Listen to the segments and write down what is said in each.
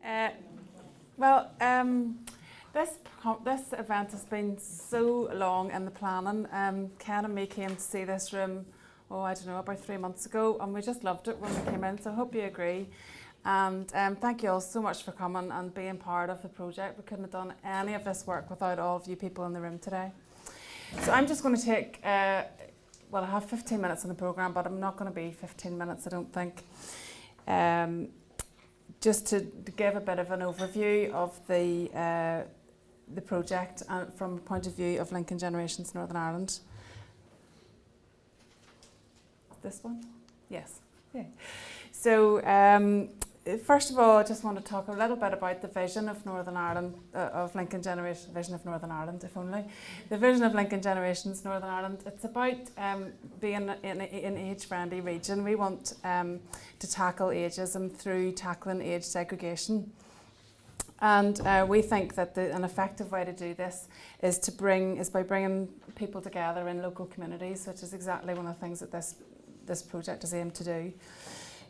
Uh, well, this event has been so long in the planning. Ken and me came to see this room, I don't know, about 3 months ago, and we just loved it when we came in, so I hope you agree. And thank you all so much for coming and being part of the project. We couldn't have done any of this work without all of you people in the room today. So I'm just going to take, well, I have 15 minutes in the programme, but I'm not going to be 15 minutes, I don't think. Just to give a bit of an overview of the project from a point of view of Lincoln Generations Northern Ireland. This one? Yes. Yeah. So first of all, I just want to talk a little bit about the vision of Northern Ireland, of Lincoln Generation, vision of Northern Ireland, if only. The vision of Lincoln Generations Northern Ireland, it's about being in an age-friendly region. We want to tackle ageism through tackling age segregation. And we think that an effective way to do this is by bringing people together in local communities, which is exactly one of the things that this project is aimed to do.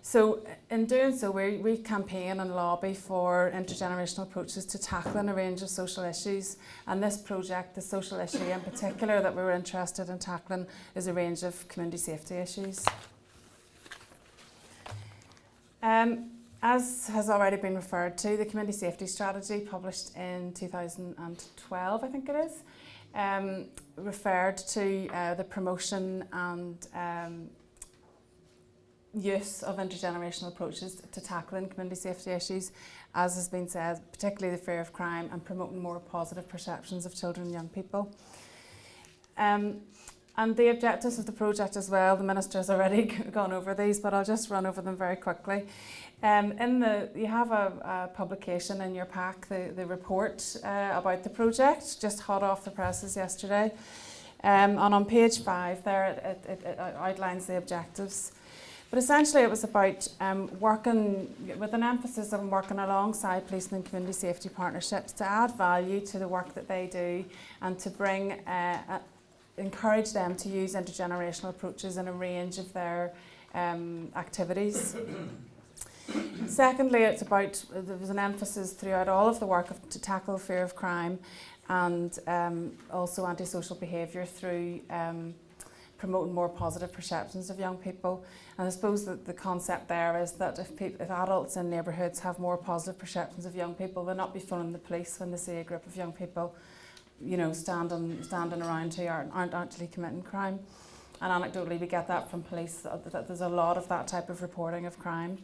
So in doing so, we campaign and lobby for intergenerational approaches to tackling a range of social issues. And this project, the social issue in particular that we were interested in tackling, is a range of community safety issues. As has already been referred to, the Community Safety Strategy, published in 2012, I think it is, referred to the promotion and use of intergenerational approaches to tackling community safety issues, as has been said, particularly the fear of crime and promoting more positive perceptions of children and young people. And the objectives of the project as well, the Minister has already gone over these, but I'll just run over them very quickly. You have a publication in your pack, the report about the project, just hot off the presses yesterday. And on page 5 there, it outlines the objectives. But essentially it was about working with an emphasis on working alongside policing and community safety partnerships to add value to the work that they do and to encourage them to use intergenerational approaches in a range of their activities. Secondly, there was an emphasis throughout all of the work to tackle fear of crime and also antisocial behaviour through promoting more positive perceptions of young people. And I suppose that the concept there is that if adults in neighbourhoods have more positive perceptions of young people, they'll not be phoning the police when they see a group of young people, you know, standing around who aren't actually committing crime. And anecdotally, we get that from police, that there's a lot of that type of reporting of crime,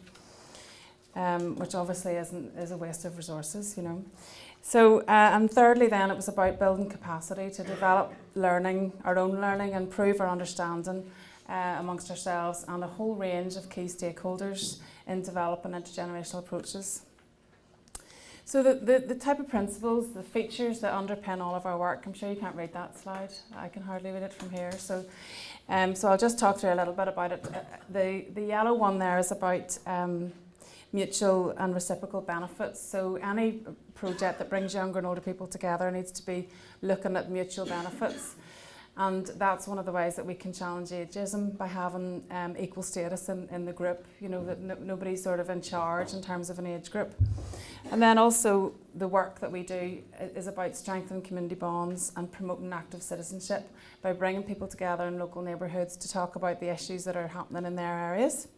which obviously is a waste of resources, you know. So, and thirdly then, it was about building capacity to develop our own learning, and improve our understanding amongst ourselves and a whole range of key stakeholders in developing intergenerational approaches. So the type of principles, the features that underpin all of our work, I'm sure you can't read that slide, I can hardly read it from here, so I'll just talk through a little bit about it. The yellow one there is about mutual and reciprocal benefits. So any project that brings younger and older people together needs to be looking at mutual benefits. And that's one of the ways that we can challenge ageism, by having equal status in the group, you know, that nobody's sort of in charge in terms of an age group. And then also the work that we do is about strengthening community bonds and promoting active citizenship by bringing people together in local neighbourhoods to talk about the issues that are happening in their areas.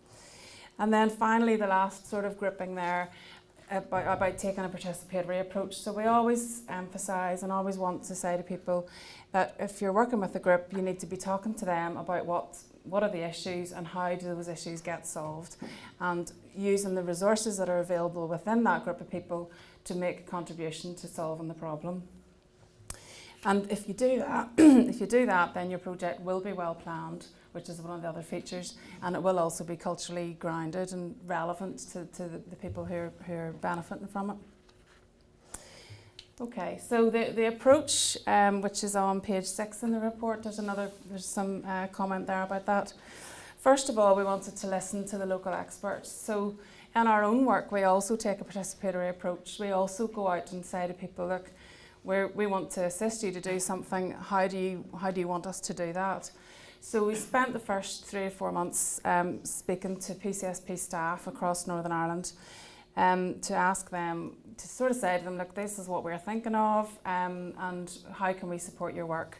And then finally, the last sort of grouping there about taking a participatory approach. So we always emphasise and always want to say to people that if you're working with a group, you need to be talking to them about what are the issues and how do those issues get solved, and using the resources that are available within that group of people to make a contribution to solving the problem. And if you do that, then your project will be well planned, which is one of the other features, and it will also be culturally grounded and relevant to the people who are benefiting from it. Okay, so the approach, which is on page 6 in the report, there's some comment there about that. First of all, we wanted to listen to the local experts. So in our own work, we also take a participatory approach. We also go out and say to people, look, we want to assist you to do something. How do you want us to do that? So we spent the first 3 or 4 months speaking to PCSP staff across Northern Ireland to ask them, to sort of say to them, look, this is what we're thinking of, and how can we support your work?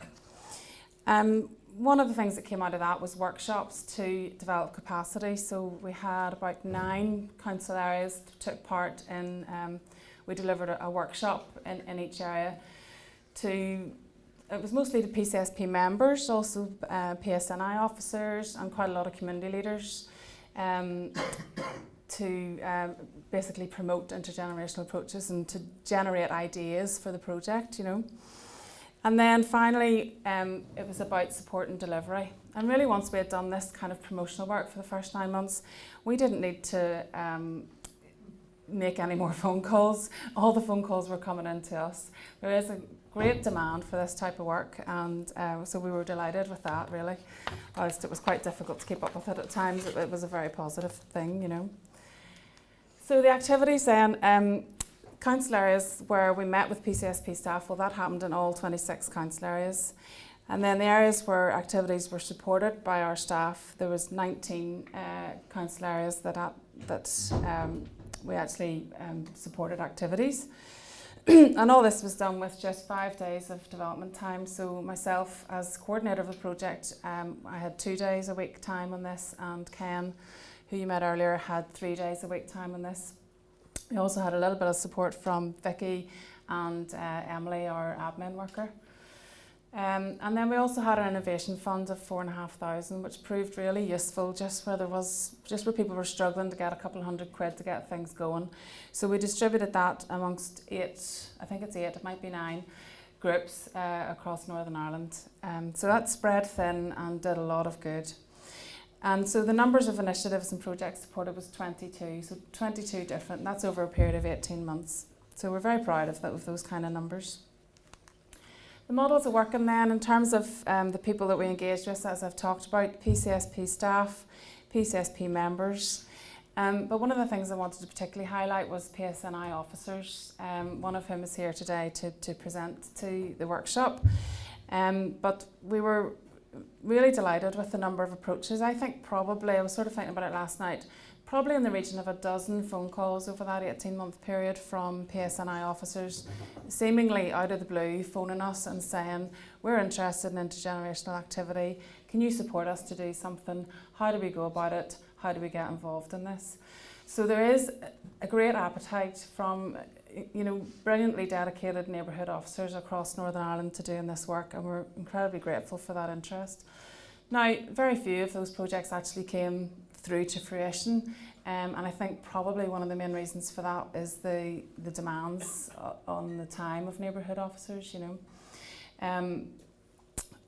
One of the things that came out of that was workshops to develop capacity. So we had about 9 council areas that took part in, we delivered a workshop in each area it was mostly the PCSP members, also PSNI officers and quite a lot of community leaders, to basically promote intergenerational approaches and to generate ideas for the project, you know. And then finally, it was about support and delivery. And really, once we had done this kind of promotional work for the first 9 months, we didn't need to make any more phone calls. All the phone calls were coming in to us. There is a great demand for this type of work, and so we were delighted with that, really. Whilst it was quite difficult to keep up with it at times, it was a very positive thing, you know. So the activities then, council areas where we met with PCSP staff, well, that happened in all 26 council areas. And then the areas where activities were supported by our staff, there was 19 council areas that we actually supported activities. And all this was done with just 5 days of development time. So myself, as coordinator of the project, I had 2 days a week time on this, and Ken, who you met earlier, had 3 days a week time on this. We also had a little bit of support from Vicky and Emily, our admin worker. And then we also had an innovation fund of 4,500, which proved really useful just where people were struggling to get a couple £100 to get things going. So we distributed that amongst 8, I think it's 8, it might be 9 groups across Northern Ireland. So that spread thin and did a lot of good. And so the numbers of initiatives and projects supported was 22, so 22 different, and that's over a period of 18 months. So we're very proud of those kind of numbers. The models are working then in terms of the people that we engaged with, as I've talked about, PCSP staff, PCSP members. But one of the things I wanted to particularly highlight was PSNI officers, one of whom is here today to present to the workshop. But we were really delighted with the number of approaches. I think probably, I was sort of thinking about it last night, probably in the region of a dozen phone calls over that 18-month period from PSNI officers, seemingly out of the blue, phoning us and saying, we're interested in intergenerational activity, can you support us to do something, how do we go about it, how do we get involved in this? So there is a great appetite from, you know, brilliantly dedicated neighbourhood officers across Northern Ireland to doing this work, and we're incredibly grateful for that interest. Now, very few of those projects actually came through to fruition, and I think probably one of the main reasons for that is the demands on the time of neighbourhood officers, you know.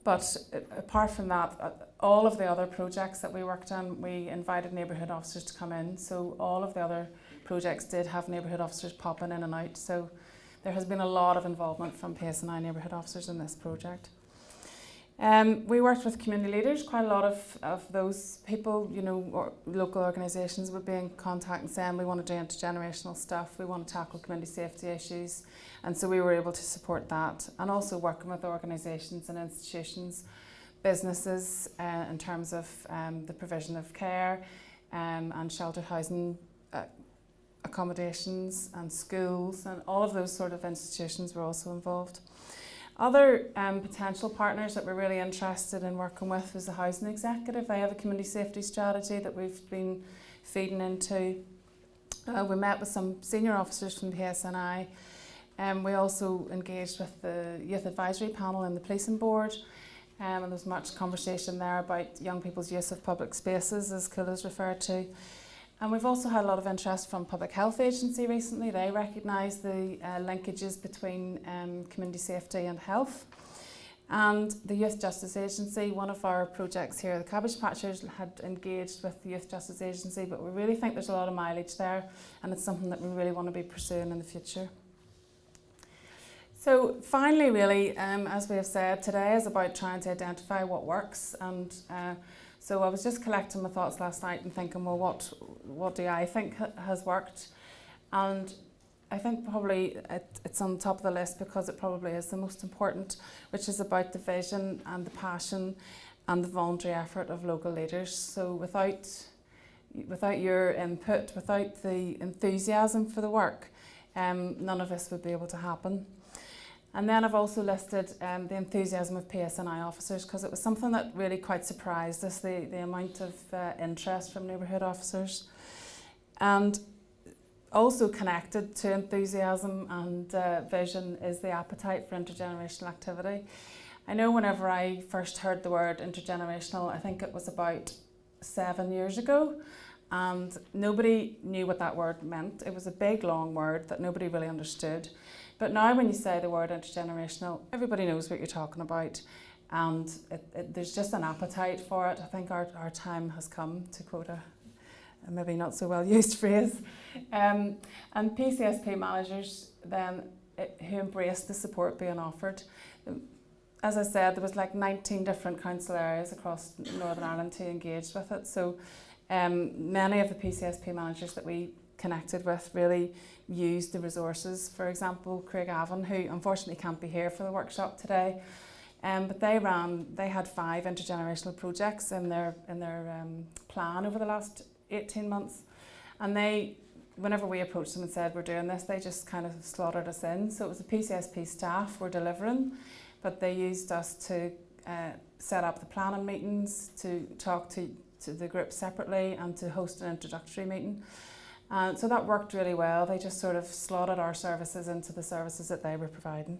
But apart from that, all of the other projects that we worked on, we invited neighbourhood officers to come in, so all of the other projects did have neighbourhood officers popping in and out, so there has been a lot of involvement from PSNI neighbourhood officers in this project. We worked with community leaders. Quite a lot of those people, you know, or local organisations would be in contact and saying we want to do intergenerational stuff, we want to tackle community safety issues, and so we were able to support that, and also working with organisations and institutions, businesses, in terms of the provision of care and sheltered housing accommodations and schools, and all of those sort of institutions were also involved. Other potential partners that we're really interested in working with was the Housing Executive. They have a community safety strategy that we've been feeding into. We met with some senior officers from the PSNI. We also engaged with the Youth Advisory Panel and the Policing Board. And there was much conversation there about young people's use of public spaces, as Cilla's referred to. And we've also had a lot of interest from Public Health Agency recently. They recognise the linkages between community safety and health. And the Youth Justice Agency, one of our projects here, the Cabbage Patchers, had engaged with the Youth Justice Agency, but we really think there's a lot of mileage there, and it's something that we really want to be pursuing in the future. So finally, really, as we have said, today is about trying to identify what works, and so I was just collecting my thoughts last night and thinking, well, what do I think has worked? And I think probably it's on top of the list because it probably is the most important, which is about the vision and the passion and the voluntary effort of local leaders. So without, without your input, without the enthusiasm for the work, none of this would be able to happen. And then I've also listed the enthusiasm of PSNI officers, because it was something that really quite surprised us, the amount of interest from neighbourhood officers. And also connected to enthusiasm and vision is the appetite for intergenerational activity. I know whenever I first heard the word intergenerational, I think it was about 7 years ago, and nobody knew what that word meant. It was a big, long word that nobody really understood. But now when you say the word intergenerational, everybody knows what you're talking about, and there's just an appetite for it. I think our time has come, to quote a maybe not so well used phrase. And PCSP managers then who embraced the support being offered. As I said, there was like 19 different council areas across Northern Ireland who engaged with it. So many of the PCSP managers that we connected with really used the resources. For example, Craig Avon, who unfortunately can't be here for the workshop today, but they had 5 intergenerational projects in their plan over the last 18 months, and whenever we approached them and said we're doing this, they just kind of slaughtered us in. So it was the PCSP staff were delivering, but they used us to set up the planning meetings, to talk to the group separately, and to host an introductory meeting. So that worked really well. They just sort of slotted our services into the services that they were providing.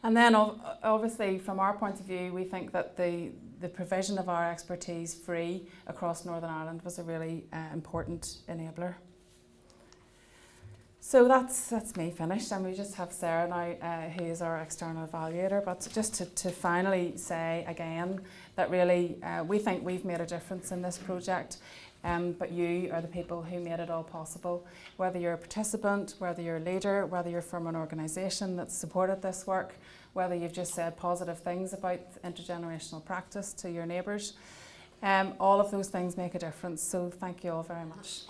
And then obviously from our point of view, we think that the provision of our expertise free across Northern Ireland was a really important enabler. So that's me finished, and we just have Sarah now, who is our external evaluator. But just to finally say again that really we think we've made a difference in this project, but you are the people who made it all possible. Whether you're a participant, whether you're a leader, whether you're from an organisation that's supported this work, whether you've just said positive things about intergenerational practice to your neighbours, all of those things make a difference. So thank you all very much.